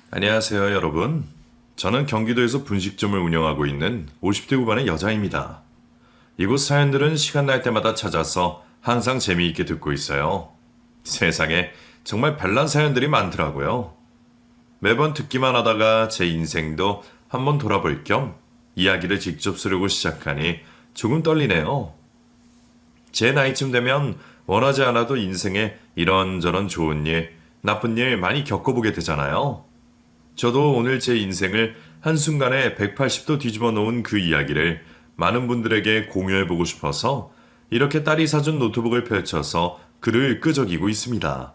안녕하세요, 여러분. 저는 경기도에서 분식점을 운영하고 있는 50대 후반의 여자입니다. 이곳 사연들은 시간 날 때마다 찾아서 항상 재미있게 듣고 있어요. 세상에 정말 별난 사연들이 많더라고요. 매번 듣기만 하다가 제 인생도 한번 돌아볼 겸 이야기를 직접 쓰려고 시작하니 조금 떨리네요. 제 나이쯤 되면 원하지 않아도 인생에 이런저런 좋은 일, 나쁜 일 많이 겪어보게 되잖아요. 저도 오늘 제 인생을 한순간에 180도 뒤집어 놓은 그 이야기를 많은 분들에게 공유해보고 싶어서 이렇게 딸이 사준 노트북을 펼쳐서 글을 끄적이고 있습니다.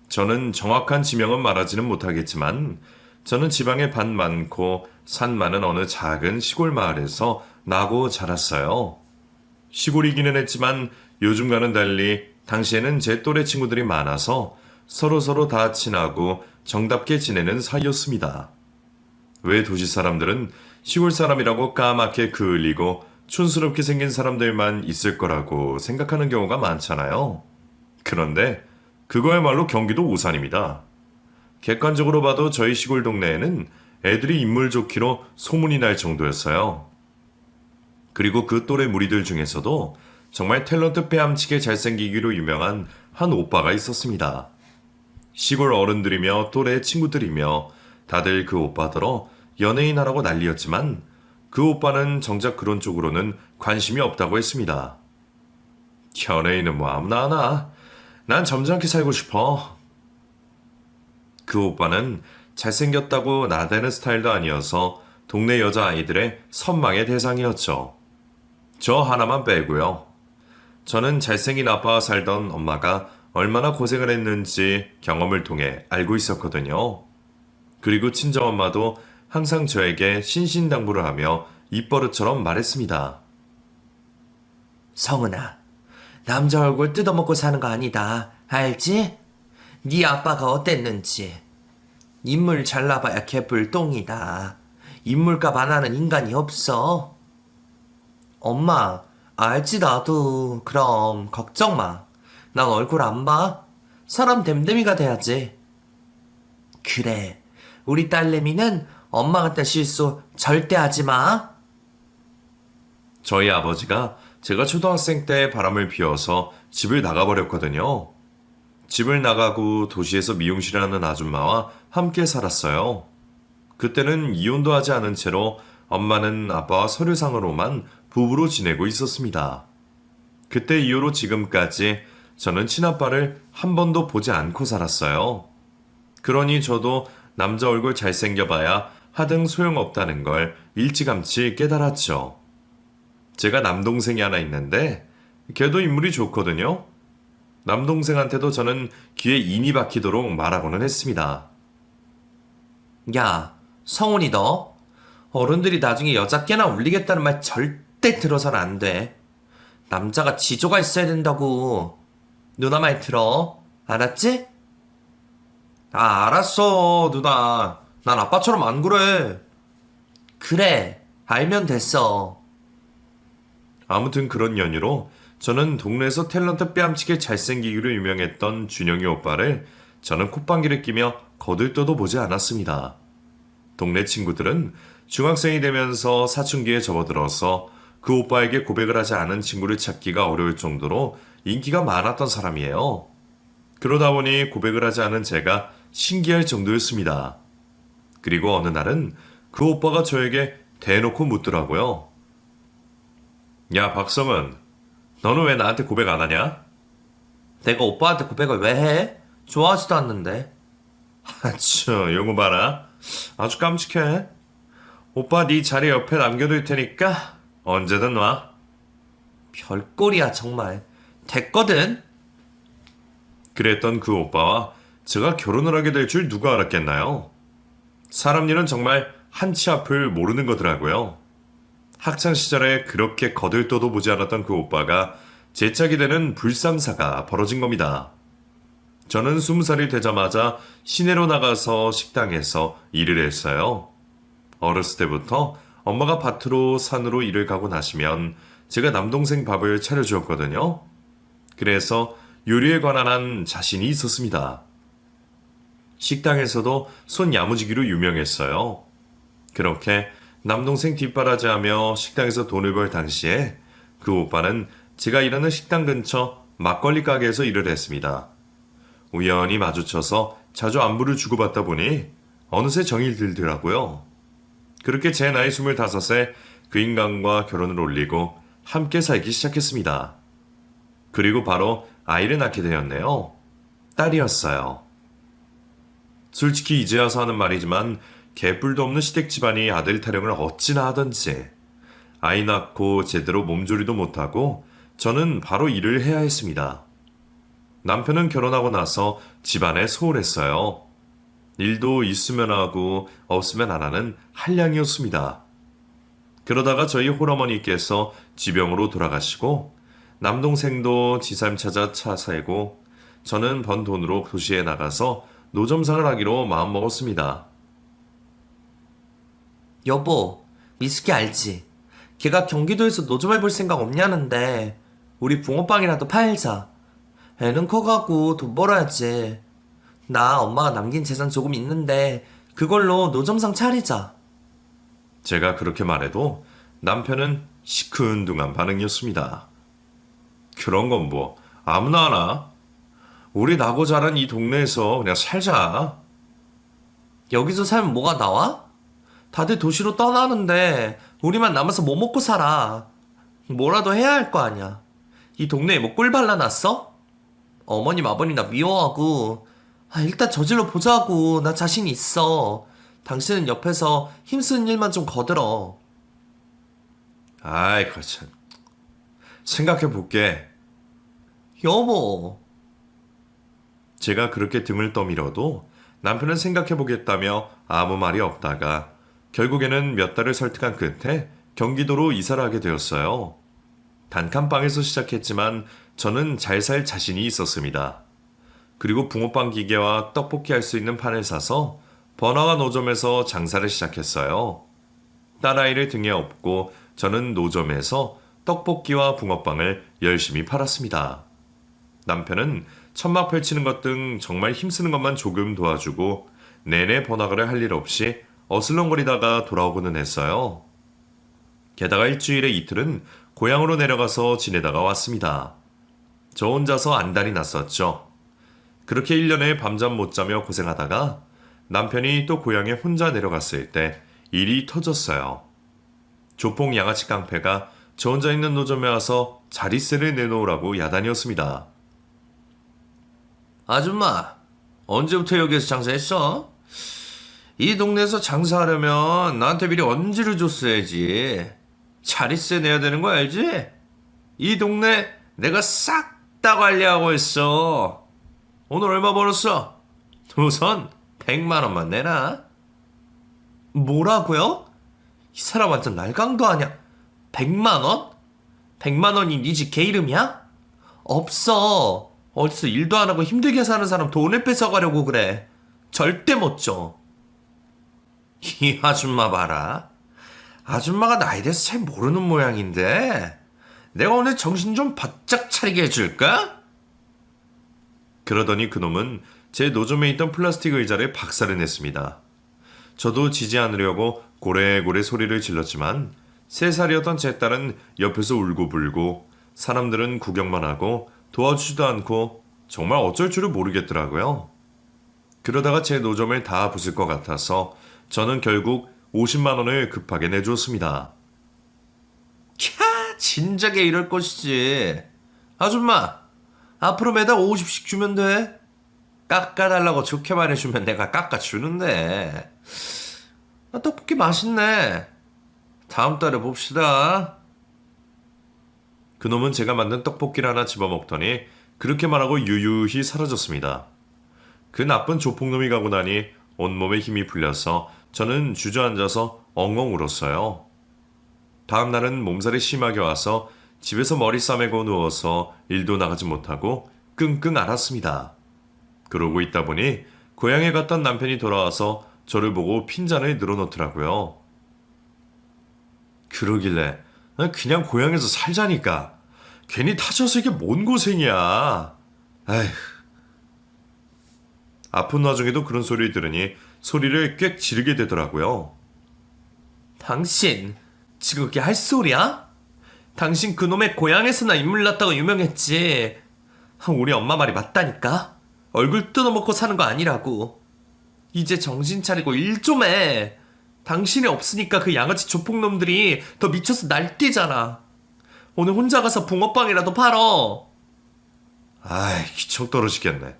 저는 정확한 지명은 말하지는 못하겠지만 저는 지방에 반 많고 산 많은 어느 작은 시골 마을에서 나고 자랐어요. 시골이기는 했지만 요즘과는 달리 당시에는 제 또래 친구들이 많아서 서로서로 다 친하고 정답게 지내는 사이였습니다. 왜 도시 사람들은 시골 사람이라고 까맣게 그을리고 촌스럽게 생긴 사람들만 있을 거라고 생각하는 경우가 많잖아요. 그런데 그거야말로 경기도 오산입니다. 객관적으로 봐도 저희 시골 동네에는 애들이 인물 좋기로 소문이 날 정도였어요. 그리고 그 또래 무리들 중에서도 정말 탤런트 빼앗치게 잘생기기로 유명한 한 오빠가 있었습니다. 시골 어른들이며 또래 친구들이며 다들 그 오빠더러 연예인 하라고 난리였지만 그 오빠는 정작 그런 쪽으로는 관심이 없다고 했습니다. 연예인은 뭐 아무나 하나. 난 점잖게 살고 싶어. 그 오빠는 잘생겼다고 나대는 스타일도 아니어서 동네 여자아이들의 선망의 대상이었죠. 저 하나만 빼고요. 저는 잘생긴 아빠와 살던 엄마가 얼마나 고생을 했는지 경험을 통해 알고 있었거든요. 그리고 친정엄마도 항상 저에게 신신당부를 하며 입버릇처럼 말했습니다. 성은아, 남자 얼굴 뜯어먹고 사는 거 아니다. 알지? 네 아빠가 어땠는지. 인물 잘나봐야 개뿔똥이다. 인물값 안 하는 인간이 없어. 엄마, 알지 나도. 그럼 걱정 마. 난 얼굴 안 봐. 사람 됨됨이가 돼야지. 그래, 우리 딸내미는 엄마 같은 실수 절대 하지 마. 저희 아버지가 제가 초등학생 때 바람을 피워서 집을 나가버렸거든요. 집을 나가고 도시에서 미용실을 하는 아줌마와 함께 살았어요. 그때는 이혼도 하지 않은 채로 엄마는 아빠와 서류상으로만 부부로 지내고 있었습니다. 그때 이후로 지금까지 저는 친아빠를 한 번도 보지 않고 살았어요. 그러니 저도 남자 얼굴 잘생겨봐야 하등 소용없다는 걸 일찌감치 깨달았죠. 제가 남동생이 하나 있는데 걔도 인물이 좋거든요. 남동생한테도 저는 귀에 인이 박히도록 말하고는 했습니다. 야, 성훈이 너 어른들이 나중에 여자 깨나 울리겠다는 말 절대 들어서는 안 돼. 남자가 지조가 있어야 된다고. 누나 말 들어. 알았지? 아, 알았어, 누나. 난 아빠처럼 안 그래. 그래, 알면 됐어. 아무튼 그런 연유로 저는 동네에서 탤런트 뺨치게 잘생기기로 유명했던 준영이 오빠를 저는 콧방귀를 끼며 거들떠도 보지 않았습니다. 동네 친구들은 중학생이 되면서 사춘기에 접어들어서 그 오빠에게 고백을 하지 않은 친구를 찾기가 어려울 정도로 인기가 많았던 사람이에요. 그러다 보니 고백을 하지 않은 제가 신기할 정도였습니다. 그리고 어느 날은 그 오빠가 저에게 대놓고 묻더라고요. 야, 박성은, 너는 왜 나한테 고백 안 하냐? 내가 오빠한테 고백을 왜 해? 좋아하지도 않는데. 아쭈, 요거 봐라. 아주 깜찍해. 오빠 네 자리 옆에 남겨둘 테니까 언제든 와. 별꼴이야, 정말. 됐거든? 그랬던 그 오빠와 제가 결혼을 하게 될 줄 누가 알았겠나요? 사람 일은 정말 한치 앞을 모르는 거더라고요. 학창 시절에 그렇게 거들떠도 보지 않았던 그 오빠가 제 짝이 되는 불상사가 벌어진 겁니다. 저는 20살이 되자마자 시내로 나가서 식당에서 일을 했어요. 어렸을 때부터 엄마가 밭으로 산으로 일을 가고 나시면 제가 남동생 밥을 차려주었거든요. 그래서 요리에 관한 한 자신이 있었습니다. 식당에서도 손 야무지기로 유명했어요. 그렇게 남동생 뒷바라지하며 식당에서 돈을 벌 당시에 그 오빠는 제가 일하는 식당 근처 막걸리 가게에서 일을 했습니다. 우연히 마주쳐서 자주 안부를 주고받다 보니 어느새 정이 들더라고요. 그렇게 제 나이 25에 그 인간과 결혼을 올리고 함께 살기 시작했습니다. 그리고 바로 아이를 낳게 되었네요. 딸이었어요. 솔직히 이제 와서 하는 말이지만 개뿔도 없는 시댁 집안이 아들 타령을 어찌나 하던지 아이 낳고 제대로 몸조리도 못하고 저는 바로 일을 해야 했습니다. 남편은 결혼하고 나서 집안에 소홀했어요. 일도 있으면 하고 없으면 안 하는 한량이었습니다. 그러다가 저희 홀어머니께서 지병으로 돌아가시고 남동생도 지삼 찾아 차 살고 저는 번 돈으로 도시에 나가서 노점상을 하기로 마음먹었습니다. 여보, 미숙이 알지? 걔가 경기도에서 노점을 볼 생각 없냐는데 우리 붕어빵이라도 팔자. 애는 커가고 돈 벌어야지. 나 엄마가 남긴 재산 조금 있는데 그걸로 노점상 차리자. 제가 그렇게 말해도 남편은 시큰둥한 반응이었습니다. 그런 건 뭐 아무나 하나? 우리 나고 자란 이 동네에서 그냥 살자. 여기서 살면 뭐가 나와? 다들 도시로 떠나는데 우리만 남아서 뭐 먹고 살아. 뭐라도 해야 할 거 아니야. 이 동네에 뭐 꿀 발라놨어? 어머님 아버님 나 미워하고 일단 저질러 보자고. 나 자신 있어. 당신은 옆에서 힘쓰는 일만 좀 거들어. 아이 거참. 생각해 볼게. 여보. 제가 그렇게 등을 떠밀어도 남편은 생각해 보겠다며 아무 말이 없다가 결국에는 몇 달을 설득한 끝에 경기도로 이사를 하게 되었어요. 단칸방에서 시작했지만 저는 잘 살 자신이 있었습니다. 그리고 붕어빵 기계와 떡볶이 할 수 있는 판을 사서 번화가 노점에서 장사를 시작했어요. 딸아이를 등에 업고 저는 노점에서 떡볶이와 붕어빵을 열심히 팔았습니다. 남편은 천막 펼치는 것 등 정말 힘쓰는 것만 조금 도와주고 내내 번화가를 할 일 없이 어슬렁거리다가 돌아오고는 했어요. 게다가 일주일에 이틀은 고향으로 내려가서 지내다가 왔습니다. 저 혼자서 안달이 났었죠. 그렇게 1년에 밤잠 못 자며 고생하다가 남편이 또 고향에 혼자 내려갔을 때 일이 터졌어요. 조폭 양아치 깡패가 저 혼자 있는 노점에 와서 자릿세를 내놓으라고 야단이었습니다. 아줌마, 언제부터 여기에서 장사했어? 이 동네에서 장사하려면 나한테 미리 언지를 줬어야지. 자릿세 내야 되는 거 알지? 이 동네 내가 싹 다 관리하고 있어. 오늘 얼마 벌었어? 우선 100만 원만 내놔. 뭐라고요? 이 사람 완전 날강도 아냐. 100만 원? 100만 원이 네 집 개 이름이야? 없어. 어디서 일도 안 하고 힘들게 사는 사람 돈을 뺏어가려고 그래. 절대 못 줘. 이 아줌마 봐라. 아줌마가 나에 대해서 잘 모르는 모양인데 내가 오늘 정신 좀 바짝 차리게 해줄까? 그러더니 그놈은 제 노점에 있던 플라스틱 의자를 박살을 냈습니다. 저도 지지 않으려고 고래고래 소리를 질렀지만 3살이었던 제 딸은 옆에서 울고불고 사람들은 구경만 하고 도와주지도 않고 정말 어쩔 줄을 모르겠더라고요. 그러다가 제 노점을 다 부술 것 같아서 저는 결국 50만 원을 급하게 내주었습니다. 캬, 진작에 이럴 것이지. 아줌마, 앞으로 매달 50씩 주면 돼. 깎아달라고 좋게 말해주면 내가 깎아주는데. 떡볶이 맛있네. 다음 달에 봅시다. 그놈은 제가 만든 떡볶이를 하나 집어먹더니 그렇게 말하고 유유히 사라졌습니다. 그 나쁜 조폭놈이 가고 나니 온몸에 힘이 풀려서 저는 주저앉아서 엉엉 울었어요. 다음 날은 몸살이 심하게 와서 집에서 머리 싸매고 누워서 일도 나가지 못하고 끙끙 앓았습니다. 그러고 있다 보니 고향에 갔던 남편이 돌아와서 저를 보고 핀잔을 늘어놓더라고요. 그러길래 그냥 고향에서 살자니까. 괜히 타져서 이게 뭔 고생이야. 아휴. 아픈 와중에도 그런 소리를 들으니 소리를 꽤 지르게 되더라고요. 당신 지금 그게 할 소리야? 당신 그놈의 고향에서나 인물 났다고 유명했지. 우리 엄마 말이 맞다니까. 얼굴 뜯어먹고 사는 거 아니라고. 이제 정신 차리고 일 좀 해. 당신이 없으니까 그 양아치 조폭놈들이 더 미쳐서 날뛰잖아. 오늘 혼자 가서 붕어빵이라도 팔어. 아이, 기척 떨어지겠네.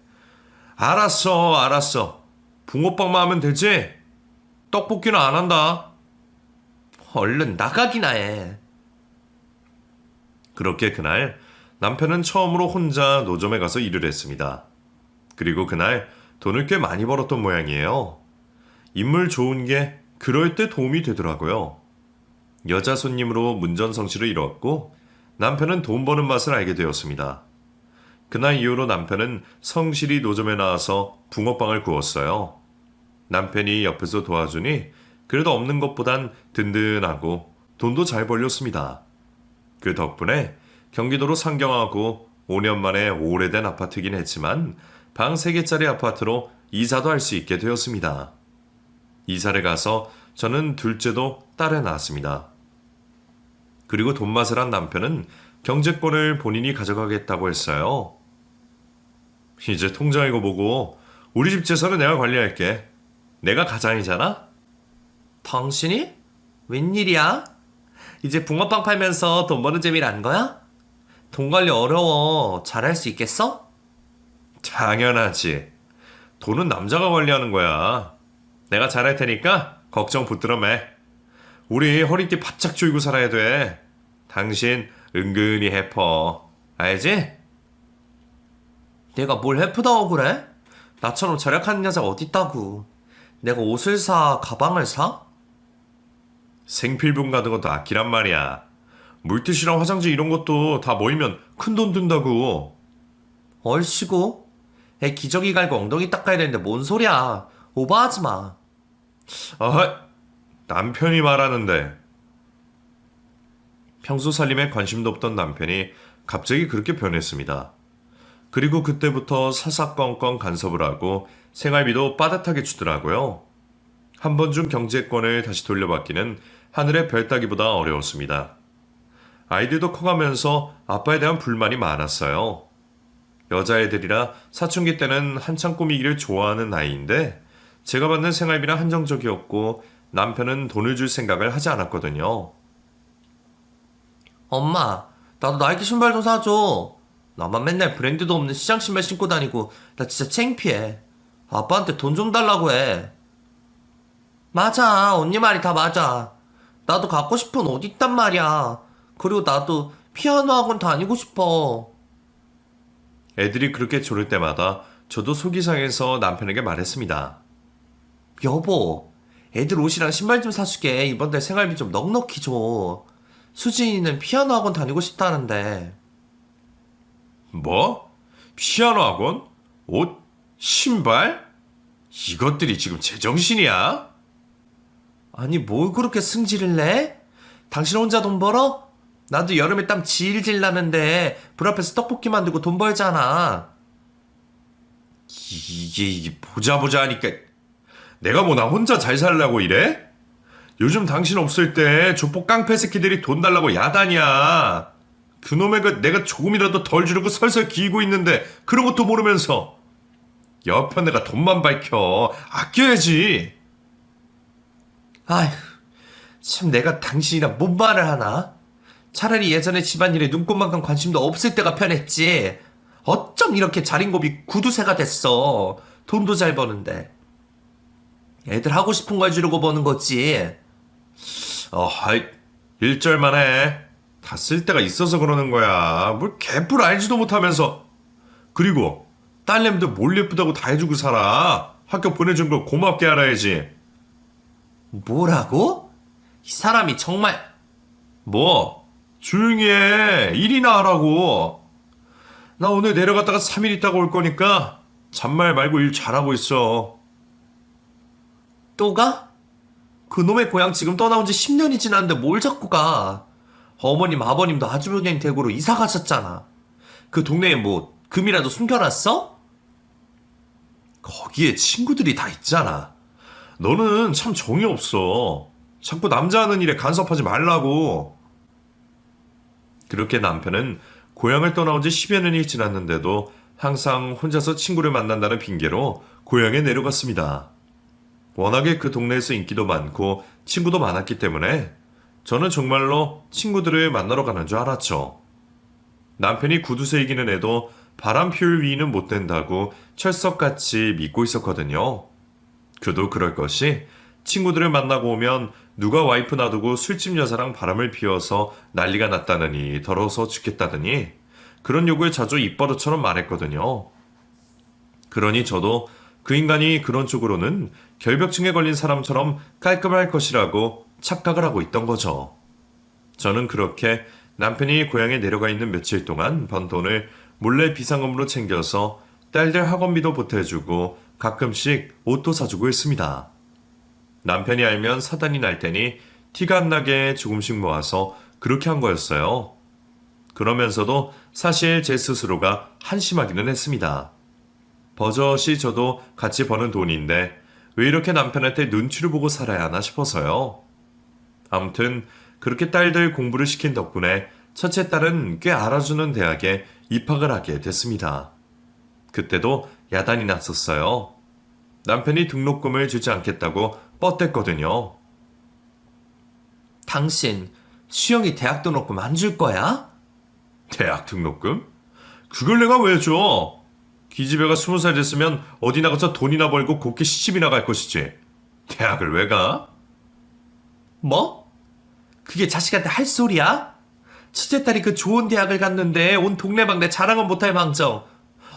알았어. 붕어빵만 하면 되지? 떡볶이는 안 한다. 얼른 나가기나 해. 그렇게 그날 남편은 처음으로 혼자 노점에 가서 일을 했습니다. 그리고 그날 돈을 꽤 많이 벌었던 모양이에요. 인물 좋은 게 그럴 때 도움이 되더라고요. 여자 손님으로 문전성시를 이뤘고 남편은 돈 버는 맛을 알게 되었습니다. 그날 이후로 남편은 성실히 노점에 나와서 붕어빵을 구웠어요. 남편이 옆에서 도와주니 그래도 없는 것보단 든든하고 돈도 잘 벌렸습니다. 그 덕분에 경기도로 상경하고 5년 만에 오래된 아파트이긴 했지만 방 3개짜리 아파트로 이사도 할 수 있게 되었습니다. 이사를 가서 저는 둘째도 딸을 낳았습니다. 그리고 돈맛을 한 남편은 경제권을 본인이 가져가겠다고 했어요. 이제 통장이고 뭐고 우리 집 재산은 내가 관리할게. 내가 가장이잖아? 당신이? 웬일이야? 이제 붕어빵 팔면서 돈 버는 재미라는 거야? 돈 관리 어려워. 잘할 수 있겠어? 당연하지. 돈은 남자가 관리하는 거야. 내가 잘할 테니까 걱정 붙들어 매. 우리 허리띠 바짝 조이고 살아야 돼. 당신 은근히 해퍼. 알지? 내가 뭘 해프다고 그래? 나처럼 절약하는 여자가 어딨다고. 내가 옷을 사, 가방을 사? 생필품 같은 것도 아끼란 말이야. 물티슈랑 화장지 이런 것도 다 모이면 큰 돈 든다고. 얼씨구? 애 기저귀 갈고 엉덩이 닦아야 되는데 뭔 소리야. 오버하지 마. 아, 남편이 말하는데. 평소 살림에 관심도 없던 남편이 갑자기 그렇게 변했습니다. 그리고 그때부터 사사건건 간섭을 하고 생활비도 빠듯하게 주더라고요. 한 번 준 경제권을 다시 돌려받기는 하늘의 별 따기보다 어려웠습니다. 아이들도 커가면서 아빠에 대한 불만이 많았어요. 여자애들이라 사춘기 때는 한창 꾸미기를 좋아하는 나이인데 제가 받는 생활비는 한정적이었고 남편은 돈을 줄 생각을 하지 않았거든요. 엄마, 나도 나이키 신발 좀 사줘. 나만 맨날 브랜드도 없는 시장 신발 신고 다니고 나 진짜 창피해. 아빠한테 돈 좀 달라고 해. 맞아, 언니 말이 다 맞아. 나도 갖고 싶은 옷 있단 말이야. 그리고 나도 피아노 학원 다니고 싶어. 애들이 그렇게 조를 때마다 저도 속이 상해서 남편에게 말했습니다. 여보, 애들 옷이랑 신발 좀 사줄게. 이번 달 생활비 좀 넉넉히 줘. 수진이는 피아노 학원 다니고 싶다는데. 뭐? 피아노 학원? 옷? 신발? 이것들이 지금 제정신이야? 아니, 뭘 그렇게 승질을 내? 당신 혼자 돈 벌어? 나도 여름에 땀 질질 나는데 불 앞에서 떡볶이 만들고 돈 벌잖아. 이게 보자 하니까 내가 뭐 나 혼자 잘 살라고 이래? 요즘 당신 없을 때 조폭 깡패 새끼들이 돈 달라고 야단이야. 그놈의 내가 조금이라도 덜 주려고 설설 기고 있는데 그런 것도 모르면서 여편 내가 돈만 밝혀 아껴야지. 아휴, 참 내가 당신이랑 뭔 말을 하나? 차라리 예전에 집안일에 눈꽃만큼 관심도 없을 때가 편했지. 어쩜 이렇게 자린고비 구두쇠가 됐어. 돈도 잘 버는데. 애들 하고 싶은 걸 주려고 버는 거지. 하이, 일절만 해. 다 쓸 데가 있어서 그러는 거야. 뭘 개뿔 알지도 못하면서. 그리고 딸내미도 뭘 예쁘다고 다 해주고 살아. 학교 보내준 걸 고맙게 알아야지. 뭐라고? 이 사람이 정말. 뭐? 조용히 해. 일이나 하라고. 나 오늘 내려갔다가 3일 있다가 올 거니까 잔말 말고 일 잘하고 있어. 또 가? 그놈의 고향 지금 떠나온 지 10년이 지났는데 뭘 자꾸 가? 어머님 아버님도 아주버님 댁으로 이사 가셨잖아. 그 동네에 뭐 금이라도 숨겨놨어? 거기에 친구들이 다 있잖아. 너는 참 정이 없어. 자꾸 남자 하는 일에 간섭하지 말라고. 그렇게 남편은 고향을 떠나온 지 10여 년이 지났는데도 항상 혼자서 친구를 만난다는 핑계로 고향에 내려갔습니다. 워낙에 그 동네에서 인기도 많고 친구도 많았기 때문에 저는 정말로 친구들을 만나러 가는 줄 알았죠. 남편이 구두쇠이기는 해도 바람 피울 위인은 못 된다고 철석같이 믿고 있었거든요. 그도 그럴 것이 친구들을 만나고 오면 누가 와이프 놔두고 술집 여자랑 바람을 피워서 난리가 났다느니 더러워서 죽겠다더니 그런 요구에 자주 입버릇처럼 말했거든요. 그러니 저도 그 인간이 그런 쪽으로는 결벽증에 걸린 사람처럼 깔끔할 것이라고 착각을 하고 있던 거죠. 저는 그렇게 남편이 고향에 내려가 있는 며칠 동안 번 돈을 몰래 비상금으로 챙겨서 딸들 학원비도 보태주고 가끔씩 옷도 사주고 했습니다. 남편이 알면 사단이 날 테니 티가 안 나게 조금씩 모아서 그렇게 한 거였어요. 그러면서도 사실 제 스스로가 한심하기는 했습니다. 버젓이 저도 같이 버는 돈인데 왜 이렇게 남편한테 눈치를 보고 살아야 하나 싶어서요. 아무튼 그렇게 딸들 공부를 시킨 덕분에 첫째 딸은 꽤 알아주는 대학에 입학을 하게 됐습니다. 그때도 야단이 났었어요. 남편이 등록금을 주지 않겠다고 뻗댔거든요. 당신 수영이 대학 등록금 안 줄 거야? 대학 등록금? 그걸 내가 왜 줘? 기집애가 20살 됐으면 어디 나가서 돈이나 벌고 곱게 시집이나 갈 것이지. 대학을 왜 가? 뭐? 그게 자식한테 할 소리야? 첫째 딸이 그 좋은 대학을 갔는데 온 동네방네 자랑은 못할 망정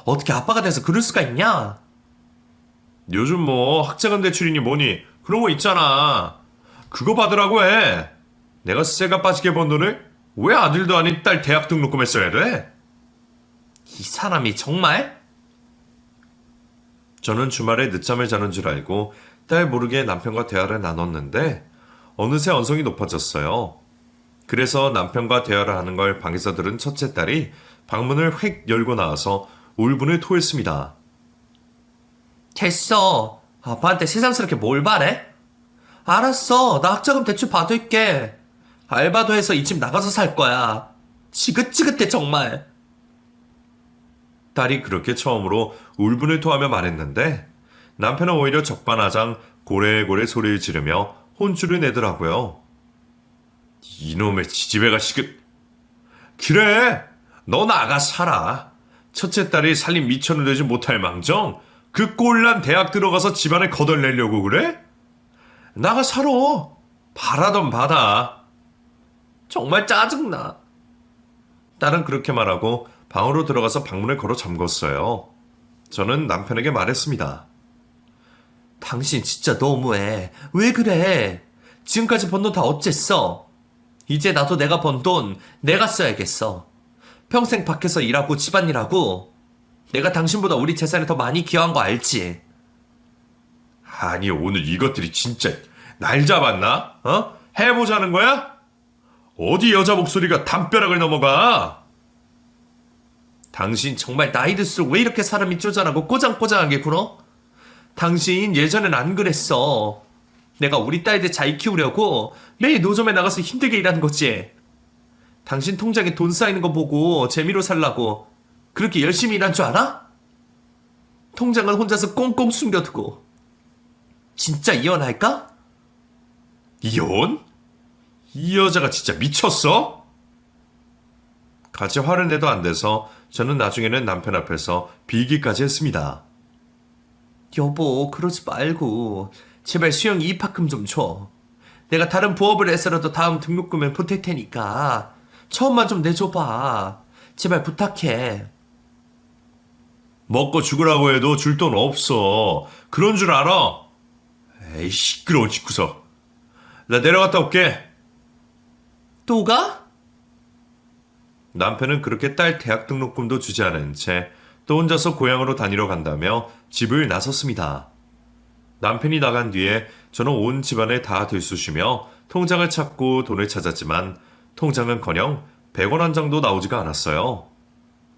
어떻게 아빠가 돼서 그럴 수가 있냐? 요즘 뭐 학자금 대출이니 뭐니 그런 거 있잖아. 그거 받으라고 해. 내가 쇠가 빠지게 번 돈을 왜 아들도 아닌 딸 대학 등록금에 써야 돼? 이 사람이 정말? 저는 주말에 늦잠을 자는 줄 알고 딸 모르게 남편과 대화를 나눴는데 어느새 언성이 높아졌어요. 그래서 남편과 대화를 하는 걸 방에서 들은 첫째 딸이 방문을 획 열고 나와서 울분을 토했습니다. 됐어. 아빠한테 새삼스럽게 뭘 바래? 알았어. 나 학자금 대출 받을게. 알바도 해서 이 집 나가서 살 거야. 지긋지긋해 정말. 딸이 그렇게 처음으로 울분을 토하며 말했는데 남편은 오히려 적반하장 고래고래 소리를 지르며 혼쭐을 내더라고요. 이놈의 지지배가 그래, 너 나가 살아. 첫째 딸이 살림 미천을 내지 못할 망정 그 꼴난 대학 들어가서 집안에 거덜내려고 그래? 나가 살아. 바라던 바다. 정말 짜증나. 딸은 그렇게 말하고 방으로 들어가서 방문을 걸어 잠궜어요. 저는 남편에게 말했습니다. 당신 진짜 너무해. 왜 그래? 지금까지 번 돈 다 어쨌어? 이제 나도 내가 번 돈 내가 써야겠어. 평생 밖에서 일하고 집안일하고 내가 당신보다 우리 재산에 더 많이 기여한 거 알지? 아니 오늘 이것들이 진짜 날 잡았나? 어? 해보자는 거야? 어디 여자 목소리가 담벼락을 넘어가? 당신 정말 나이 들수록 왜 이렇게 사람이 쪼잔하고 꼬장꼬장하게 굴어? 당신 예전엔 안 그랬어. 내가 우리 딸들 잘 키우려고 매일 노점에 나가서 힘들게 일하는 거지. 당신 통장에 돈 쌓이는 거 보고 재미로 살라고 그렇게 열심히 일한 줄 알아? 통장은 혼자서 꽁꽁 숨겨두고. 진짜 이혼할까? 이혼? 이 여자가 진짜 미쳤어? 같이 화를 내도 안 돼서 저는 나중에는 남편 앞에서 빌기까지 했습니다. 여보, 그러지 말고 제발 수영이 입학금 좀 줘. 내가 다른 부업을 해서라도 다음 등록금을 보탤 테니까 처음만 좀 내줘봐. 제발 부탁해. 먹고 죽으라고 해도 줄 돈 없어. 그런 줄 알아? 에이 시끄러운 집구석. 나 내려갔다 올게. 또 가? 남편은 그렇게 딸 대학 등록금도 주지 않은 채 또 혼자서 고향으로 다니러 간다며 집을 나섰습니다. 남편이 나간 뒤에 저는 온 집안에 다 들쑤시며 통장을 찾고 돈을 찾았지만 통장은커녕 100원 한 장도 나오지가 않았어요.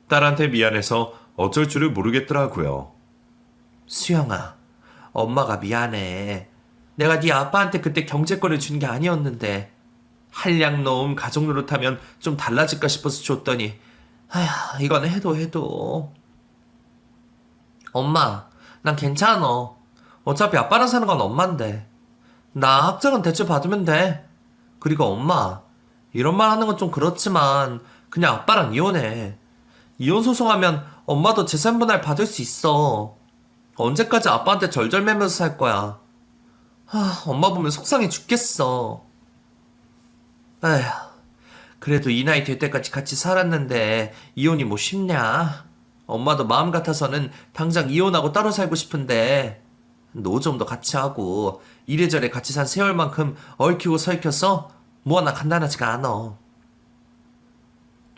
딸한테 미안해서 어쩔 줄을 모르겠더라고요. 수영아, 엄마가 미안해. 내가 네 아빠한테 그때 경제권을 준 게 아니었는데 한량놈 가족 노릇하면 좀 달라질까 싶어서 줬더니 아휴, 이건 해도. 엄마, 난 괜찮어. 어차피 아빠랑 사는 건 엄만데. 나 학자금 대출 받으면 돼. 그리고 엄마, 이런 말 하는 건 좀 그렇지만 그냥 아빠랑 이혼해. 이혼 소송하면 엄마도 재산분할 받을 수 있어. 언제까지 아빠한테 절절매면서 살 거야. 엄마 보면 속상해 죽겠어. 에휴, 그래도 이 나이 될 때까지 같이 살았는데 이혼이 뭐 쉽냐? 엄마도 마음 같아서는 당장 이혼하고 따로 살고 싶은데 노점도 같이 하고 이래저래 같이 산 세월만큼 얽히고 설켜서 뭐 하나 간단하지가 않아.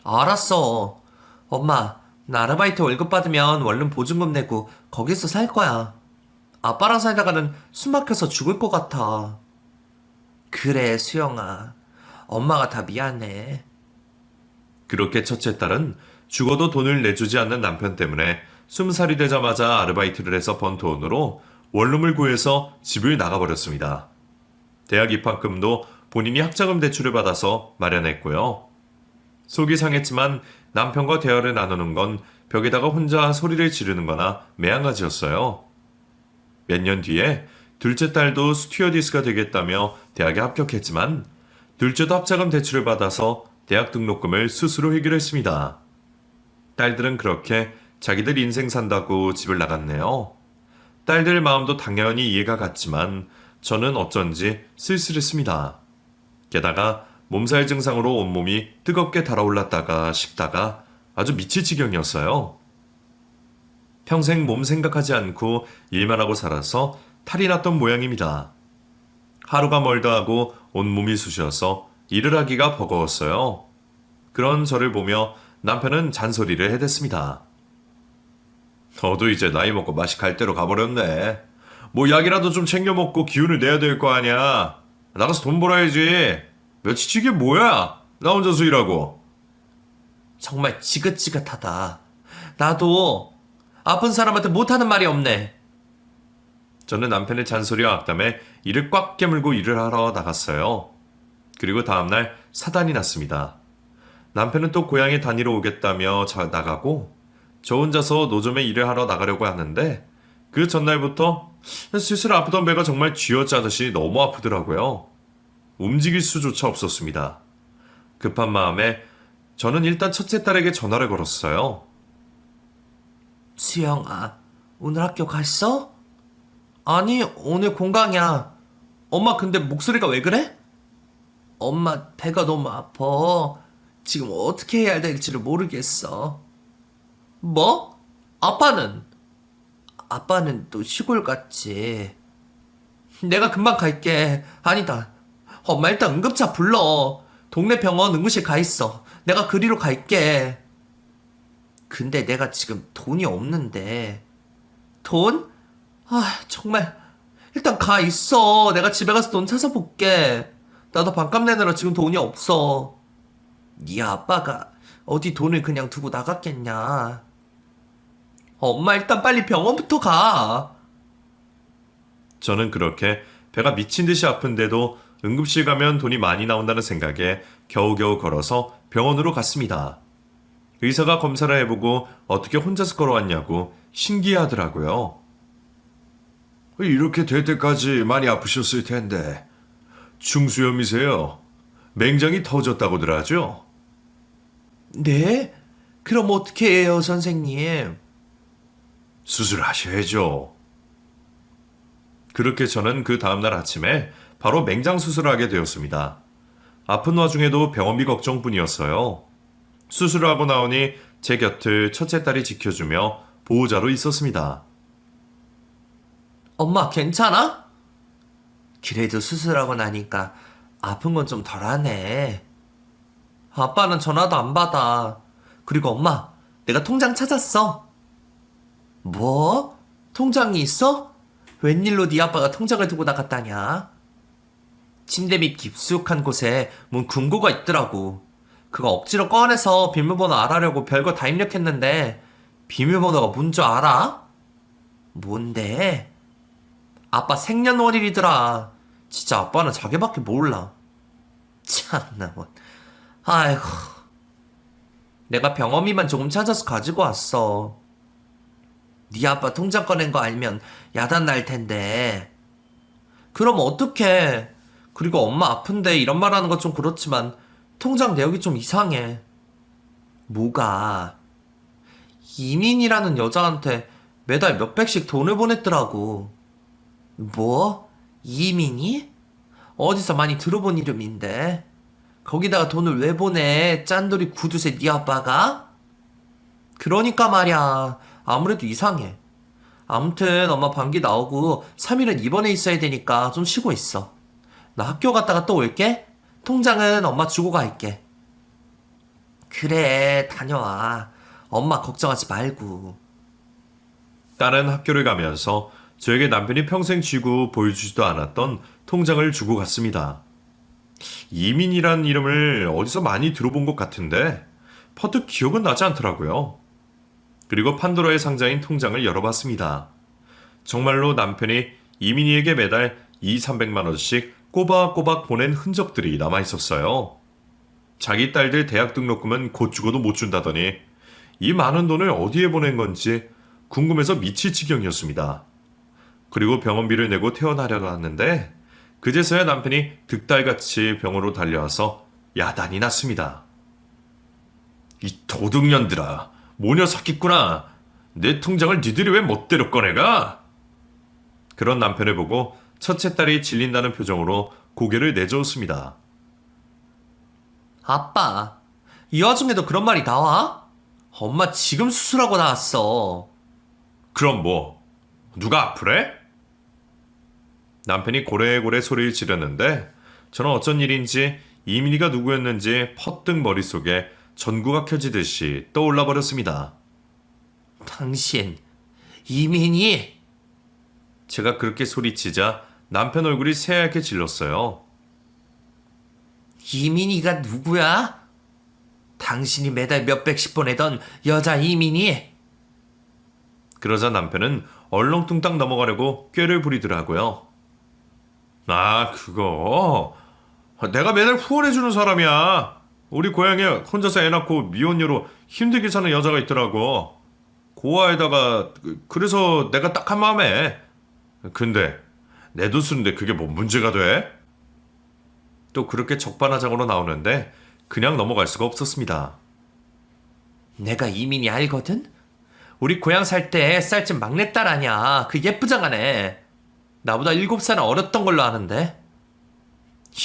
알았어. 엄마, 나 아르바이트 월급 받으면 원룸 보증금 내고 거기서 살 거야. 아빠랑 살다가는 숨 막혀서 죽을 것 같아. 그래, 수영아. 엄마가 다 미안해. 그렇게 첫째 딸은 죽어도 돈을 내주지 않는 남편 때문에 20살이 되자마자 아르바이트를 해서 번 돈으로 원룸을 구해서 집을 나가버렸습니다. 대학 입학금도 본인이 학자금 대출을 받아서 마련했고요. 속이 상했지만 남편과 대화를 나누는 건 벽에다가 혼자 소리를 지르는 거나 매한가지였어요. 몇 년 뒤에 둘째 딸도 스튜어디스가 되겠다며 대학에 합격했지만 둘째도 학자금 대출을 받아서 대학 등록금을 스스로 해결했습니다. 딸들은 그렇게 자기들 인생 산다고 집을 나갔네요. 딸들 마음도 당연히 이해가 갔지만 저는 어쩐지 쓸쓸했습니다. 게다가 몸살 증상으로 온몸이 뜨겁게 달아올랐다가 식다가 아주 미칠 지경이었어요. 평생 몸 생각하지 않고 일만 하고 살아서 탈이 났던 모양입니다. 하루가 멀다 하고 온몸이 쑤셔서 일을 하기가 버거웠어요. 그런 저를 보며 남편은 잔소리를 해댔습니다. 너도 이제 나이 먹고 맛이 갈 대로 가버렸네. 뭐 약이라도 좀 챙겨 먹고 기운을 내야 될 거 아니야. 나가서 돈 벌어야지. 며칠치기 뭐야? 나 혼자서 일하고. 정말 지긋지긋하다. 나도 아픈 사람한테 못하는 말이 없네. 저는 남편의 잔소리와 악담에 이를 꽉 깨물고 일을 하러 나갔어요. 그리고 다음날 사단이 났습니다. 남편은 또 고향에 다니러 오겠다며 나가고 저 혼자서 노점에 일을 하러 나가려고 하는데 그 전날부터 슬슬 아프던 배가 정말 쥐어짜듯이 너무 아프더라고요. 움직일 수조차 없었습니다. 급한 마음에 저는 일단 첫째 딸에게 전화를 걸었어요. 수영아, 오늘 학교 갔어? 아니, 오늘 공강이야. 엄마 근데 목소리가 왜 그래? 엄마 배가 너무 아파. 지금 어떻게 해야 될지를 모르겠어. 뭐? 아빠는? 아빠는 또 시골 갔지. 내가 금방 갈게. 아니다. 엄마 일단 응급차 불러. 동네 병원 응급실 가 있어. 내가 그리로 갈게. 근데 내가 지금 돈이 없는데. 돈? 정말. 일단 가 있어. 내가 집에 가서 돈 찾아볼게. 나도 반값 내느라 지금 돈이 없어. 네 아빠가 어디 돈을 그냥 두고 나갔겠냐. 엄마 일단 빨리 병원부터 가. 저는 그렇게 배가 미친 듯이 아픈데도 응급실 가면 돈이 많이 나온다는 생각에 겨우겨우 걸어서 병원으로 갔습니다. 의사가 검사를 해보고 어떻게 혼자서 걸어왔냐고 신기해하더라고요. 이렇게 될 때까지 많이 아프셨을 텐데 중수염이세요. 맹장이 터졌다고들 하죠? 네? 그럼 어떻게 해요, 선생님? 수술하셔야죠. 그렇게 저는 그 다음날 아침에 바로 맹장 수술을 하게 되었습니다. 아픈 와중에도 병원비 걱정뿐이었어요. 수술을 하고 나오니 제 곁을 첫째 딸이 지켜주며 보호자로 있었습니다. 엄마 괜찮아? 그래도 수술하고 나니까 아픈 건 좀 덜하네. 아빠는 전화도 안 받아. 그리고 엄마, 내가 통장 찾았어. 뭐? 통장이 있어? 웬일로 네 아빠가 통장을 두고 나갔다냐? 침대 밑 깊숙한 곳에 뭔 금고가 있더라고. 그거 억지로 꺼내서 비밀번호 알아려고 별거 다 입력했는데 비밀번호가 뭔 줄 알아? 뭔데? 아빠 생년월일이더라. 진짜 아빠는 자기밖에 몰라. 참나 뭐. 아이고. 내가 병어미만 조금 찾아서 가지고 왔어. 네 아빠 통장 꺼낸 거 알면 야단 날 텐데. 그럼 어떡해. 그리고 엄마 아픈데 이런 말 하는 거 좀 그렇지만 통장 내역이 좀 이상해. 뭐가? 이민이라는 여자한테 매달 몇백씩 돈을 보냈더라고. 뭐? 이민이? 어디서 많이 들어본 이름인데. 거기다가 돈을 왜 보내? 짠돌이 구두쇠 네 아빠가? 그러니까 말이야. 아무래도 이상해. 아무튼 엄마 방귀 나오고 3일은 입원해 있어야 되니까 좀 쉬고 있어. 나 학교 갔다가 또 올게. 통장은 엄마 주고 갈게. 그래, 다녀와. 엄마 걱정하지 말고. 딸은 학교를 가면서 저에게 남편이 평생 쥐고 보여주지도 않았던 통장을 주고 갔습니다. 이민이란 이름을 어디서 많이 들어본 것 같은데 퍼뜩 기억은 나지 않더라고요. 그리고 판도라의 상자인 통장을 열어봤습니다. 정말로 남편이 이민이에게 매달 200~300만 원씩 꼬박꼬박 보낸 흔적들이 남아있었어요. 자기 딸들 대학 등록금은 곧 주고도 못 준다더니 이 많은 돈을 어디에 보낸 건지 궁금해서 미칠 지경이었습니다. 그리고 병원비를 내고 퇴원하려고 하는데 그제서야 남편이 득달같이 병으로 달려와서 야단이 났습니다. 이 도둑년들아, 모녀 섞였구나. 내 통장을 니들이 왜 멋대로 꺼내가? 그런 남편을 보고 첫째 딸이 질린다는 표정으로 고개를 내저었습니다. 아빠, 이 와중에도 그런 말이 나와? 엄마 지금 수술하고 나왔어. 그럼 뭐, 누가 아프래? 남편이 고래고래 소리를 지르는데 저는 어쩐 일인지 이민이가 누구였는지 퍼뜩 머릿속에 전구가 켜지듯이 떠올라 버렸습니다. 당신, 이민이? 제가 그렇게 소리치자 남편 얼굴이 새하얗게 질렀어요. 이민이가 누구야? 당신이 매달 몇백씩 보내던 여자 이민이? 그러자 남편은 얼렁뚱땅 넘어가려고 꾀를 부리더라고요. 아, 그거 내가 매달 후원해주는 사람이야. 우리 고향에 혼자서 애 낳고 미혼녀로 힘들게 사는 여자가 있더라고. 고아에다가 그래서 내가 딱 한 마음에. 근데 내 돈 쓰는데 그게 뭐 문제가 돼? 또 그렇게 적반하장으로 나오는데 그냥 넘어갈 수가 없었습니다. 내가 이민이 알거든? 우리 고향 살 때 쌀집 막내딸 아냐. 그 예쁘장하네. 나보다 7살 어렸던 걸로 아는데.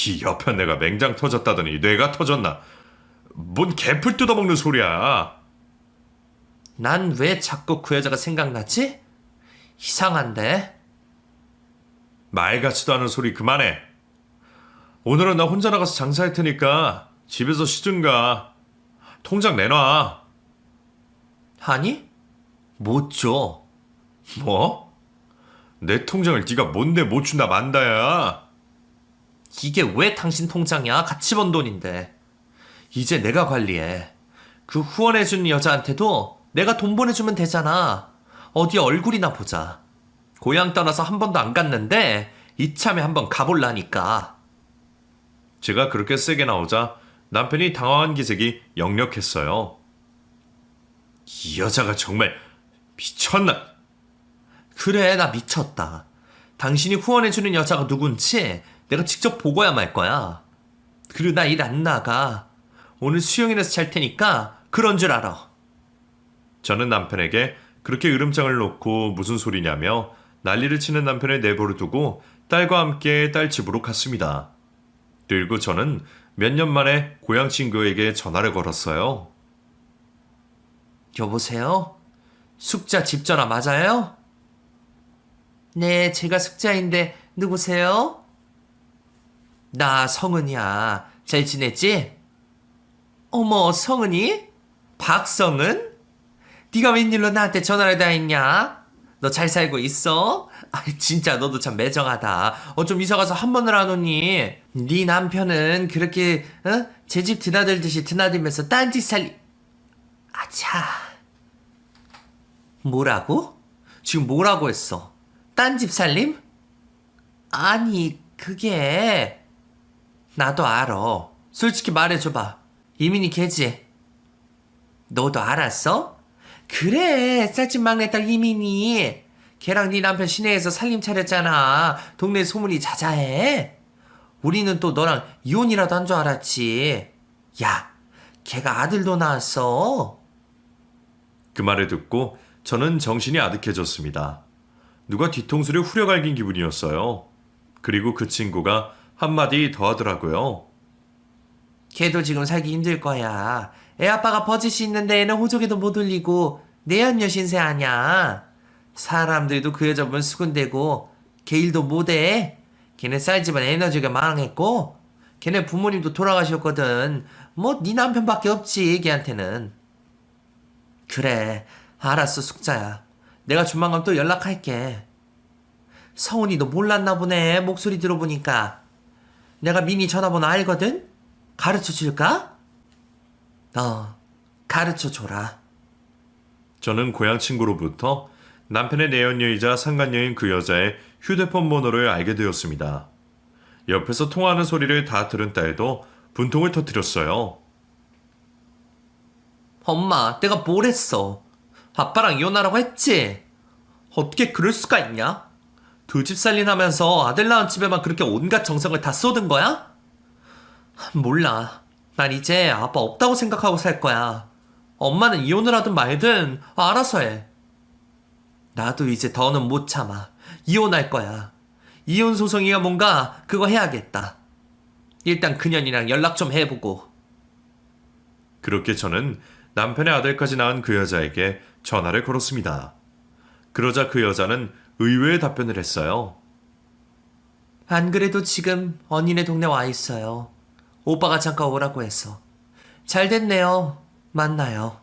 이 옆에 내가 맹장 터졌다더니 뇌가 터졌나? 뭔 개풀 뜯어먹는 소리야. 난 왜 자꾸 그 여자가 생각나지? 이상한데? 말 같지도 않은 소리 그만해. 오늘은 나 혼자 나가서 장사할 테니까 집에서 쉬든가. 통장 내놔. 아니? 못 줘. 뭐? 내 통장을 네가 뭔데 못 준다 만다야. 이게 왜 당신 통장이야? 같이 번 돈인데. 이제 내가 관리해. 그 후원해준 여자한테도 내가 돈 보내주면 되잖아. 어디 얼굴이나 보자. 고향 떠나서 한 번도 안 갔는데 이참에 한번 가볼라니까. 제가 그렇게 세게 나오자 남편이 당황한 기색이 역력했어요. 이 여자가 정말 미쳤나? 그래, 나 미쳤다. 당신이 후원해주는 여자가 누군지 내가 직접 보고야 말 거야. 그리고 나 일 안 나가. 오늘 수영이라서 잘 테니까 그런 줄 알아. 저는 남편에게 그렇게 으름장을 놓고 무슨 소리냐며 난리를 치는 남편을 내버려 두고 딸과 함께 딸 집으로 갔습니다. 그리고 저는 몇 년 만에 고향 친구에게 전화를 걸었어요. 여보세요? 숙자 집 전화 맞아요? 네, 제가 숙자인데 누구세요? 나 성은이야. 잘 지냈지? 어머, 성은이? 박성은? 네가 웬일로 나한테 전화를 다 했냐? 너 잘 살고 있어? 아, 진짜 너도 참 매정하다. 좀 이사 가서 한 번을 안 오니? 네 남편은 그렇게 제 집 드나들듯이 드나들면서 딴짓 살리... 아차. 뭐라고? 지금 뭐라고 했어? 딴 집 살림? 아니, 그게... 나도 알아. 솔직히 말해줘봐. 이민이 걔지? 너도 알았어? 그래, 쌀집 막내딸 이민이. 걔랑 네 남편 시내에서 살림 차렸잖아. 동네 소문이 자자해. 우리는 또 너랑 이혼이라도 한 줄 알았지. 야, 걔가 아들도 낳았어. 그 말을 듣고 저는 정신이 아득해졌습니다. 누가 뒤통수를 후려갈긴 기분이었어요. 그리고 그 친구가 한마디 더 하더라고요. 걔도 지금 살기 힘들 거야. 애 아빠가 버짓이 있는데 애는 호적에도 못 올리고 내연녀 신세 아냐. 사람들도 그 여자 보면 수군대고 걔 일도 못해. 걔네 쌀집은 에너지가 망했고 걔네 부모님도 돌아가셨거든. 뭐 네 남편밖에 없지 걔한테는. 그래, 알았어 숙자야. 내가 조만간 또 연락할게. 서훈이 너 몰랐나 보네. 목소리 들어보니까. 내가 미니 전화번호 알거든? 가르쳐 줄까? 가르쳐 줘라. 저는 고향 친구로부터 남편의 내연녀이자 상간녀인 그 여자의 휴대폰 번호를 알게 되었습니다. 옆에서 통화하는 소리를 다 들은 딸도 분통을 터뜨렸어요. 엄마, 내가 뭘 했어? 아빠랑 이혼하라고 했지? 어떻게 그럴 수가 있냐? 두 집 살림하면서 아들 낳은 집에만 그렇게 온갖 정성을 다 쏟은 거야? 몰라. 난 이제 아빠 없다고 생각하고 살 거야. 엄마는 이혼을 하든 말든 알아서 해. 나도 이제 더는 못 참아. 이혼할 거야. 이혼 소송이야 뭔가 그거 해야겠다. 일단 그년이랑 연락 좀 해보고. 그렇게 저는 남편의 아들까지 낳은 그 여자에게 전화를 걸었습니다. 그러자 그 여자는 의외의 답변을 했어요. 안 그래도 지금 언니네 동네 와 있어요. 오빠가 잠깐 오라고 해서. 잘 됐네요. 만나요.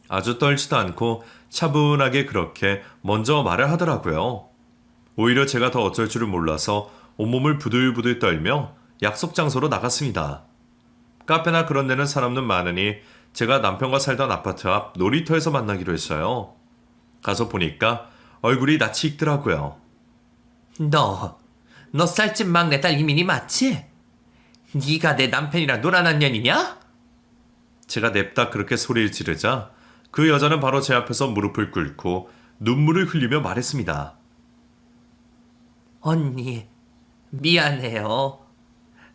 아주 떨지도 않고 차분하게 그렇게 먼저 말을 하더라고요. 오히려 제가 더 어쩔 줄을 몰라서 온몸을 부들부들 떨며 약속 장소로 나갔습니다. 카페나 그런 데는 사람은 많으니 제가 남편과 살던 아파트 앞 놀이터에서 만나기로 했어요. 가서 보니까 얼굴이 낯이 익더라고요. 너 쌀집 막내딸 이민이 맞지? 네가 내 남편이랑 놀아난 년이냐? 제가 냅다 그렇게 소리를 지르자 그 여자는 바로 제 앞에서 무릎을 꿇고 눈물을 흘리며 말했습니다. 언니, 미안해요.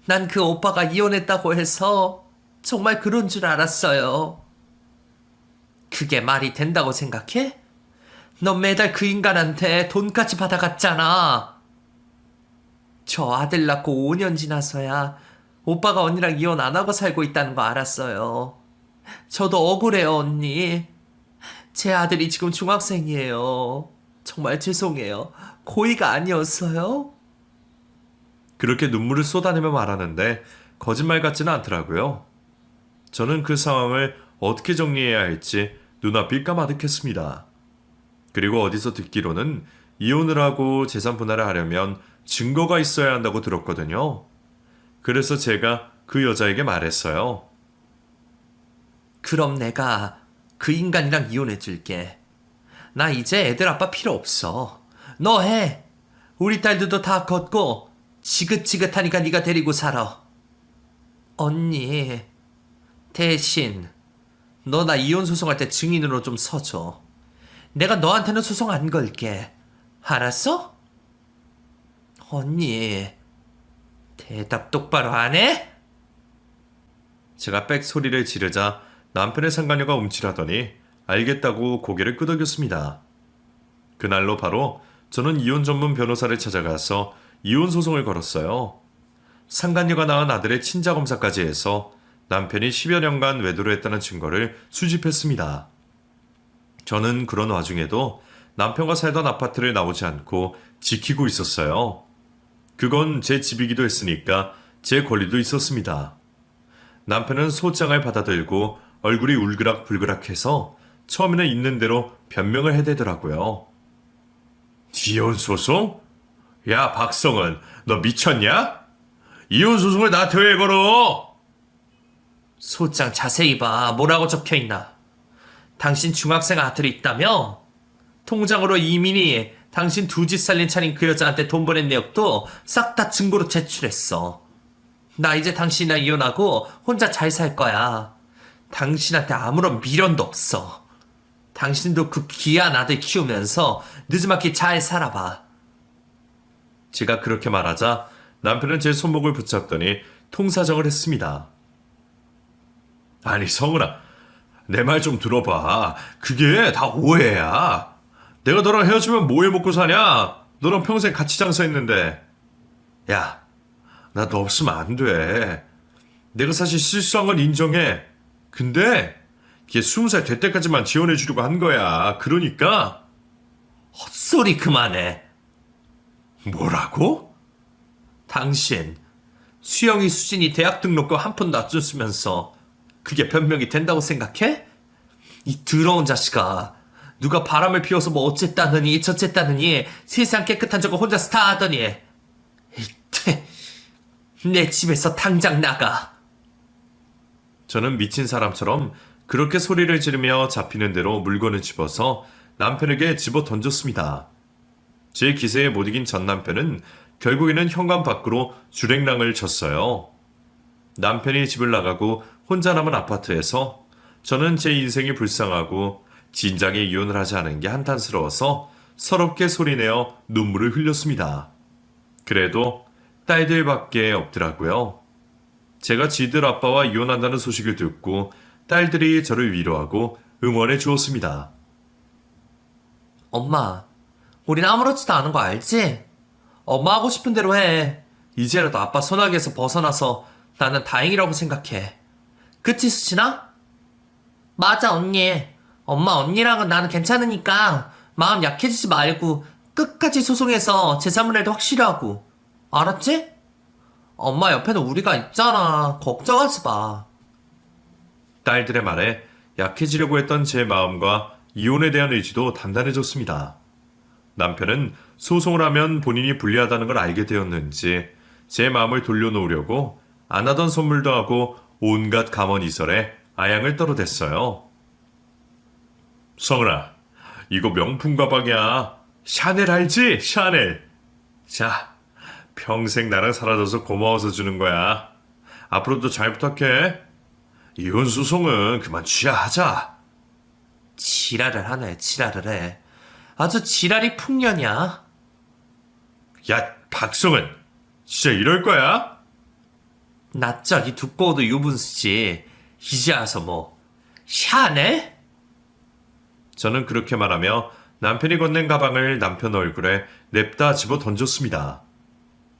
난 그 오빠가 이혼했다고 해서 정말 그런 줄 알았어요. 그게 말이 된다고 생각해? 너 매달 그 인간한테 돈까지 받아갔잖아. 저 아들 낳고 5년 지나서야 오빠가 언니랑 이혼 안 하고 살고 있다는 거 알았어요. 저도 억울해요, 언니. 제 아들이 지금 중학생이에요. 정말 죄송해요. 고의가 아니었어요? 그렇게 눈물을 쏟아내며 말하는데 거짓말 같지는 않더라고요. 저는 그 상황을 어떻게 정리해야 할지 눈앞이 까마득했습니다. 그리고 어디서 듣기로는 이혼을 하고 재산 분할을 하려면 증거가 있어야 한다고 들었거든요. 그래서 제가 그 여자에게 말했어요. 그럼 내가 그 인간이랑 이혼해 줄게. 나 이제 애들 아빠 필요 없어. 너 해. 우리 딸들도 다 컸고 지긋지긋하니까 네가 데리고 살아. 언니, 대신 너 나 이혼 소송할 때 증인으로 좀 서줘. 내가 너한테는 소송 안 걸게. 알았어? 언니, 대답 똑바로 안 해? 제가 빽 소리를 지르자 남편의 상간녀가 움찔하더니 알겠다고 고개를 끄덕였습니다. 그날로 바로 저는 이혼 전문 변호사를 찾아가서 이혼 소송을 걸었어요. 상간녀가 낳은 아들의 친자 검사까지 해서 남편이 10여 년간 외도를 했다는 증거를 수집했습니다. 저는 그런 와중에도 남편과 살던 아파트를 나오지 않고 지키고 있었어요. 그건 제 집이기도 했으니까 제 권리도 있었습니다. 남편은 소장을 받아들고 얼굴이 울그락불그락해서 처음에는 있는 대로 변명을 해대더라고요. 이혼 소송? 야 박성은 너 미쳤냐? 이혼 소송을 나한테 왜 걸어? 소장 자세히 봐. 뭐라고 적혀있나? 당신 중학생 아들이 있다며? 통장으로 이민이 당신 두 집 살린 차린 그 여자한테 돈 보낸 내역도 싹 다 증거로 제출했어. 나 이제 당신이랑 이혼하고 혼자 잘 살 거야. 당신한테 아무런 미련도 없어. 당신도 그 귀한 아들 키우면서 늦지막히 잘 살아봐. 제가 그렇게 말하자 남편은 제 손목을 붙잡더니 통사정을 했습니다. 아니 성은아, 내 말 좀 들어봐. 그게 다 오해야. 내가 너랑 헤어지면 뭐 해 먹고 사냐? 너랑 평생 같이 장사했는데. 야, 나 너 없으면 안 돼. 내가 사실 실수한 건 인정해. 근데 걔 20살 될 때까지만 지원해 주려고 한 거야. 그러니까 헛소리 그만해. 뭐라고? 당신 수영이 수진이 대학 등록금 한 푼도 안 줬으면서 그게 변명이 된다고 생각해? 이 더러운 자식아. 누가 바람을 피워서 뭐 어쨌다느니 저쨌다느니 세상 깨끗한 저거 혼자서 다 하더니. 이때 내 집에서 당장 나가. 저는 미친 사람처럼 그렇게 소리를 지르며 잡히는 대로 물건을 집어서 남편에게 집어 던졌습니다. 제 기세에 못 이긴 전 남편은 결국에는 현관 밖으로 주랭랑을 쳤어요. 남편이 집을 나가고 혼자 남은 아파트에서 저는 제 인생이 불쌍하고 진작에 이혼을 하지 않은 게 한탄스러워서 서럽게 소리내어 눈물을 흘렸습니다. 그래도 딸들밖에 없더라고요. 제가 지들 아빠와 이혼한다는 소식을 듣고 딸들이 저를 위로하고 응원해 주었습니다. 엄마, 우린 아무렇지도 않은 거 알지? 엄마 하고 싶은 대로 해. 이제라도 아빠 소나기에서 벗어나서 나는 다행이라고 생각해. 그치 수진아? 맞아 언니. 엄마 언니랑은 나는 괜찮으니까 마음 약해지지 말고 끝까지 소송해서 재산분할도 확실히 하고. 알았지? 엄마 옆에는 우리가 있잖아. 걱정하지 마. 딸들의 말에 약해지려고 했던 제 마음과 이혼에 대한 의지도 단단해졌습니다. 남편은 소송을 하면 본인이 불리하다는 걸 알게 되었는지 제 마음을 돌려놓으려고 안 하던 선물도 하고 온갖 감언이설에 아양을 떨어댔어요. 성은아, 이거 명품 가방이야. 샤넬 알지? 샤넬. 자, 평생 나랑 살아줘서 고마워서 주는 거야. 앞으로도 잘 부탁해. 이혼 소송은 그만 취하하자. 지랄을 하네, 지랄을 해. 아주 지랄이 풍년이야. 야, 박성은, 진짜 이럴 거야? 낯짝이 두꺼워도 유분수지. 이제 와서 뭐, 샤넬? 저는 그렇게 말하며 남편이 건넨 가방을 남편 얼굴에 냅다 집어 던졌습니다.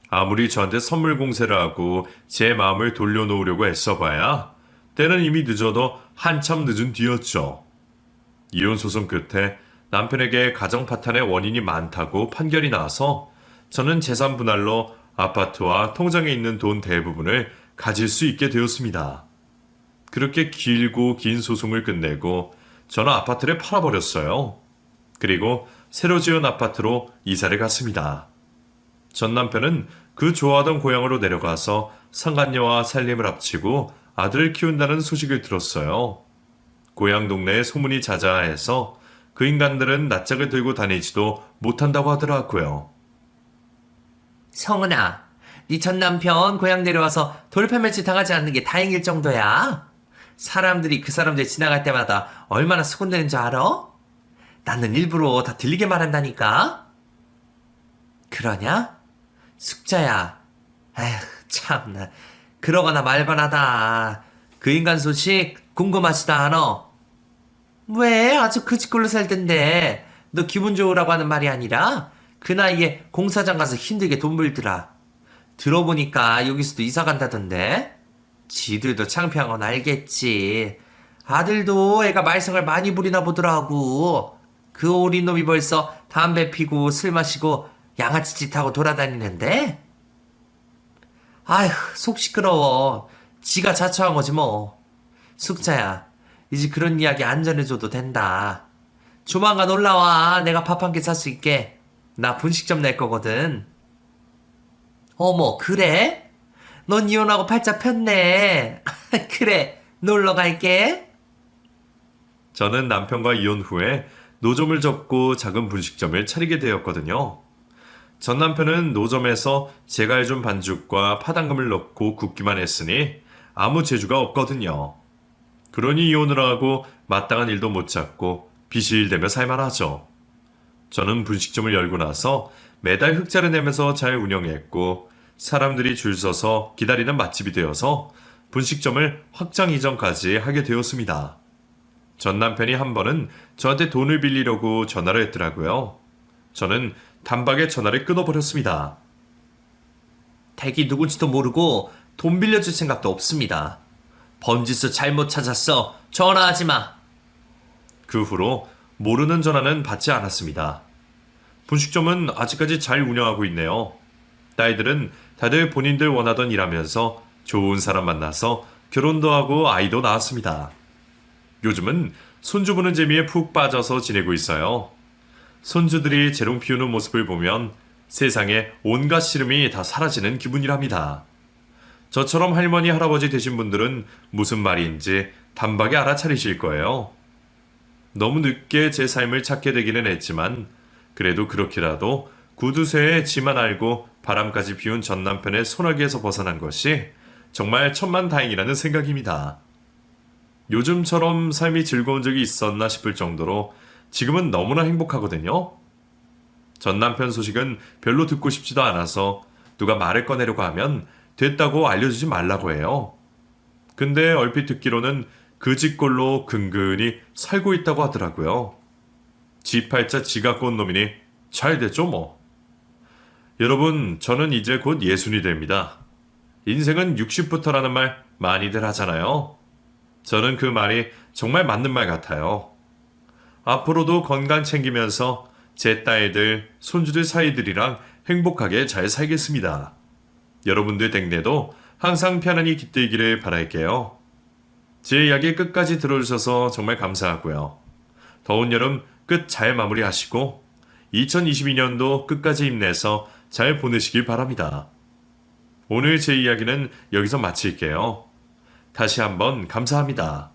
아무리 저한테 선물 공세를 하고 제 마음을 돌려놓으려고 애써봐야 때는 이미 늦어도 한참 늦은 뒤였죠. 이혼 소송 끝에 남편에게 가정 파탄의 원인이 많다고 판결이 나와서 저는 재산 분할로 아파트와 통장에 있는 돈 대부분을 가질 수 있게 되었습니다. 그렇게 길고 긴 소송을 끝내고 저는 아파트를 팔아버렸어요. 그리고 새로 지은 아파트로 이사를 갔습니다. 전 남편은 그 좋아하던 고향으로 내려가서 상간녀와 살림을 합치고 아들을 키운다는 소식을 들었어요. 고향 동네에 소문이 자자해서 그 인간들은 낯짝을 들고 다니지도 못한다고 하더라고요. 성은아, 네 전 남편 고향 내려와서 돌팔매질 당하지 않는 게 다행일 정도야. 사람들이 그 사람들 지나갈 때마다 얼마나 수군대는 줄 알아? 나는 일부러 다 들리게 말한다니까. 그러냐? 숙자야. 에휴, 참나. 그러거나 말바나다. 그 인간 소식 궁금하지도 않아. 왜? 아주 그 짓꼴로 살던데. 너 기분 좋으라고 하는 말이 아니라 그 나이에 공사장 가서 힘들게 돈 벌더라. 들어보니까 여기서도 이사 간다던데. 지들도 창피한 건 알겠지. 아들도 애가 말썽을 많이 부리나 보더라고. 그 어린 놈이 벌써 담배 피고 술 마시고 양아치 짓하고 돌아다니는데. 아휴, 속 시끄러워. 지가 자초한 거지 뭐. 숙자야, 이제 그런 이야기 안 전해줘도 된다. 조만간 올라와. 내가 밥 한 끼 사줄게. 나 분식점 낼 거거든. 어머, 그래? 넌 이혼하고 팔자 폈네. 그래, 놀러 갈게. 저는 남편과 이혼 후에 노점을 접고 작은 분식점을 차리게 되었거든요. 전 남편은 노점에서 제가 해준 반죽과 파당금을 넣고 굽기만 했으니 아무 재주가 없거든요. 그러니 이혼을 하고 마땅한 일도 못 찾고 비실대며 살만 하죠. 저는 분식점을 열고 나서 매달 흑자를 내면서 잘 운영했고 사람들이 줄 서서 기다리는 맛집이 되어서 분식점을 확장 이전까지 하게 되었습니다. 전 남편이 한 번은 저한테 돈을 빌리려고 전화를 했더라고요. 저는 단박에 전화를 끊어버렸습니다. 댁이 누군지도 모르고 돈 빌려줄 생각도 없습니다. 번지수 잘못 찾았어. 전화하지 마. 그 후로 모르는 전화는 받지 않았습니다. 분식점은 아직까지 잘 운영하고 있네요. 딸들은 다들 본인들 원하던 일하면서 좋은 사람 만나서 결혼도 하고 아이도 낳았습니다. 요즘은 손주 보는 재미에 푹 빠져서 지내고 있어요. 손주들이 재롱 피우는 모습을 보면 세상에 온갖 시름이 다 사라지는 기분이랍니다. 저처럼 할머니, 할아버지 되신 분들은 무슨 말인지 단박에 알아차리실 거예요. 너무 늦게 제 삶을 찾게 되기는 했지만 그래도 그렇게라도 구두쇠에 지만 알고 바람까지 피운 전 남편의 소나기에서 벗어난 것이 정말 천만다행이라는 생각입니다. 요즘처럼 삶이 즐거운 적이 있었나 싶을 정도로 지금은 너무나 행복하거든요. 전 남편 소식은 별로 듣고 싶지도 않아서 누가 말을 꺼내려고 하면 됐다고 알려주지 말라고 해요. 근데 얼핏 듣기로는 그 집꼴로 근근히 살고 있다고 하더라고요. 지 팔자 지가 꼰 놈이니 잘 됐죠 뭐. 여러분, 저는 이제 곧 60이 됩니다. 인생은 60부터라는 말 많이들 하잖아요. 저는 그 말이 정말 맞는 말 같아요. 앞으로도 건강 챙기면서 제 딸들, 손주들 사이들이랑 행복하게 잘 살겠습니다. 여러분들 댁내도 항상 편안히 깃들기를 바랄게요. 제 이야기 끝까지 들어주셔서 정말 감사하고요. 더운 여름 끝 잘 마무리하시고 2022년도 끝까지 힘내서 잘 보내시길 바랍니다. 오늘 제 이야기는 여기서 마칠게요. 다시 한번 감사합니다.